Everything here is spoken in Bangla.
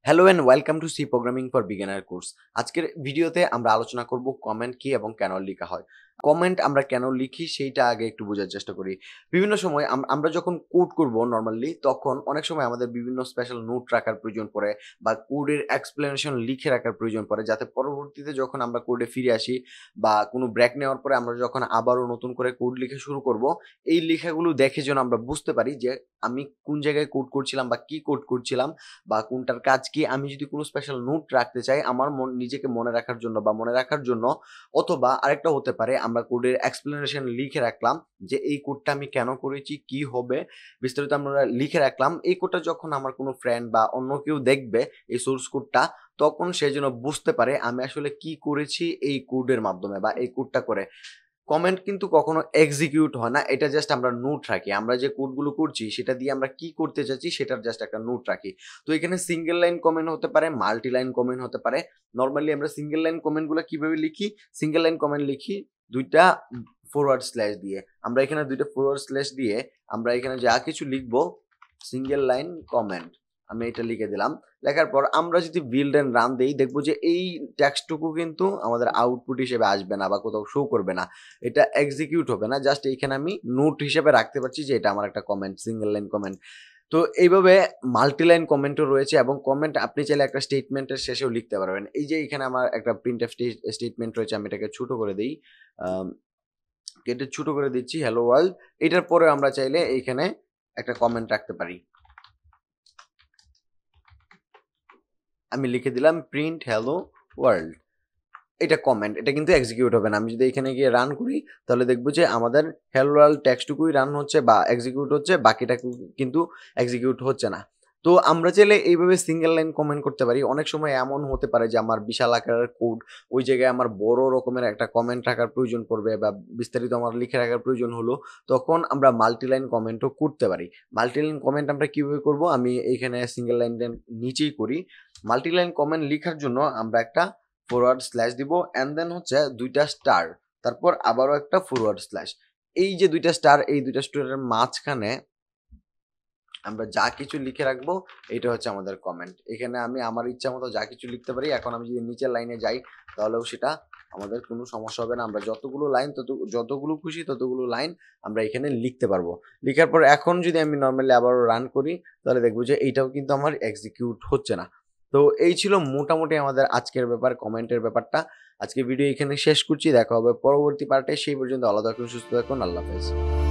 Hello and welcome to C programming for beginner course. আজকের ভিডিওতে আমরা আলোচনা করব কমেন্ট কি এবং কেন লেখা হয়। কমেন্ট আমরা কেন লিখি সেইটা আগে একটু বোঝার চেষ্টা করি। বিভিন্ন সময় আমরা যখন কোড করব নরমালি তখন অনেক সময় আমাদের বিভিন্ন স্পেশাল নোট রাখার প্রয়োজন পড়ে বা কোডের এক্সপ্লেনেশন লিখে রাখার প্রয়োজন পড়ে, যাতে পরবর্তীতে যখন আমরা কোডে ফিরে আসি বা কোনো ব্রেক নেওয়ার পরে আমরা যখন আবারও নতুন করে কোড লিখে শুরু করব, এই লেখাগুলো দেখে যেন আমরা বুঝতে পারি যে আমি কোন জায়গায় কোড করছিলাম বা কি কোড করছিলাম বা কোনটার কাজ কি। আমি যদি কোনো স্পেশাল নোট রাখতে চাই আমার নিজেকে মনে রাখার জন্য বা মনে রাখার জন্য, অথবা আরেকটা হতে পারে আমরা কোডের এক্সপ্লেনেশন লিখে রাখলাম যে এই কোডটা আমি কেন করেছি, কি হবে, বিস্তারিত আমরা লিখে রাখলাম। এই কোডটা যখন আমার কোনো ফ্রেন্ড বা অন্য কেউ দেখবে এই সোর্স কোডটা, তখন সে যেন বুঝতে পারে আমি আসলে কি করেছি এই কোডের মাধ্যমে বা এই কোডটা করে। কমেন্ট কিন্তু কখনো এক্সিকিউট হয় না, এটা জাস্ট আমরা নোট রাখি। আমরা যে কোডগুলো করছি সেটা দিয়ে আমরা কি করতে চাচ্ছি সেটার জাস্ট একটা নোট রাখি। তো এখানে সিঙ্গেল লাইন কমেন্ট হতে পারে, মাল্টি লাইন কমেন্ট হতে পারে। নরমালি আমরা সিঙ্গেল লাইন কমেন্টগুলো কিভাবে লিখি? সিঙ্গেল লাইন কমেন্ট লিখি দুইটা ফরওয়ার্ড স্ল্যাশ দিয়ে। আমরা এখানে দুইটা ফরওয়ার্ড স্ল্যাশ দিয়ে আমরা এখানে যা কিছু লিখবো সিঙ্গেল লাইন কমেন্ট আমি এটা লিখে দিলাম। লেখার পর আমরা যদি বিল্ড এন্ড রান দেই, দেখবো যে এই টেক্সটটুকু কিন্তু আমাদের আউটপুট হিসেবে আসবে না বা কোথাও শো করবে না, এটা এক্সিকিউট হবে না। জাস্ট এইখানে আমি নোট হিসেবে রাখতে পারছি যে এটা আমার একটা কমেন্ট, সিঙ্গেল লাইন কমেন্ট। তো এইভাবে মাল্টি লাইন কমেন্টও রয়েছে, এবং কমেন্ট আপনি চাইলে একটা স্টেটমেন্টের শেষেও লিখতে পারবেন। এই যে এখানে আমার একটা প্রিন্টএফ স্টেটমেন্ট রয়েছে, আমি এটাকে ছোট করে দিই, কেটে ছোট করে দিচ্ছি হ্যালো ওয়ার্ল্ড। এটার পরে আমরা চাইলে এইখানে একটা কমেন্ট রাখতে পারি। আমি লিখে দিলাম প্রিন্ট হ্যালো ওয়ার্ল্ড। এটা কমেন্ট, এটা কিন্তু এক্সিকিউট হবে না। আমি যদি এখানে গিয়ে রান করি তাহলে দেখবো যে আমাদের হ্যালো ওয়ার্ল্ড টেক্সটটুকুই রান হচ্ছে বা এক্সিকিউট হচ্ছে, বাকিটা কিন্তু এক্সিকিউট হচ্ছে না। তো আমরা চাইলে এইভাবে সিঙ্গেল লাইন কমেন্ট করতে পারি। অনেক সময় এমন হতে পারে যে আমার বিশাল আকারের কোড, ওই জায়গায় আমার বড় রকমের একটা কমেন্ট রাখার প্রয়োজন পড়বে বা বিস্তারিত আমার লিখে রাখার প্রয়োজন হলো, তখন আমরা মাল্টি লাইন কমেন্টও করতে পারি। মাল্টি লাইন কমেন্ট আমরা কিভাবে করব? আমি এইখানে সিঙ্গেল লাইনের নিচেই করি। মাল্টি লাইন কমেন্ট লেখার জন্য আমরা একটা ফরওয়ার্ড স্ল্যাশ দিব, এন্ড দেন হচ্ছে দুইটা স্টার, তারপর আবারও একটা ফরওয়ার্ড স্ল্যাশ। এই যে দুইটা স্টার, এই দুইটা স্টারের মাঝখানে আমরা যা কিছু লিখে রাখবো এটা হচ্ছে আমাদের কমেন্ট। এখানে আমি আমার ইচ্ছা মতো যা কিছু লিখতে পারি। এখন আমি যদি নিচের লাইনে যাই তাহলেও সেটা আমাদের কোনো সমস্যা হবে না। আমরা যতগুলো লাইন যতগুলো খুশি ততগুলো লাইন আমরা এখানে লিখতে পারবো। লিখার পর এখন যদি আমি নর্মালি আবারও রান করি তাহলে দেখবো যে এইটাও কিন্তু আমার এক্সিকিউট হচ্ছে না। তো এই ছিল মোটামুটি আমাদের আজকের ব্যাপার, কমেন্টের ব্যাপারটা। আজকে ভিডিও এখানে শেষ করছি, দেখা হবে পরবর্তী পার্টে। সেই পর্যন্ত আলাদা থাকুন, সুস্থ থাকুন, আল্লাহ হাফেজ।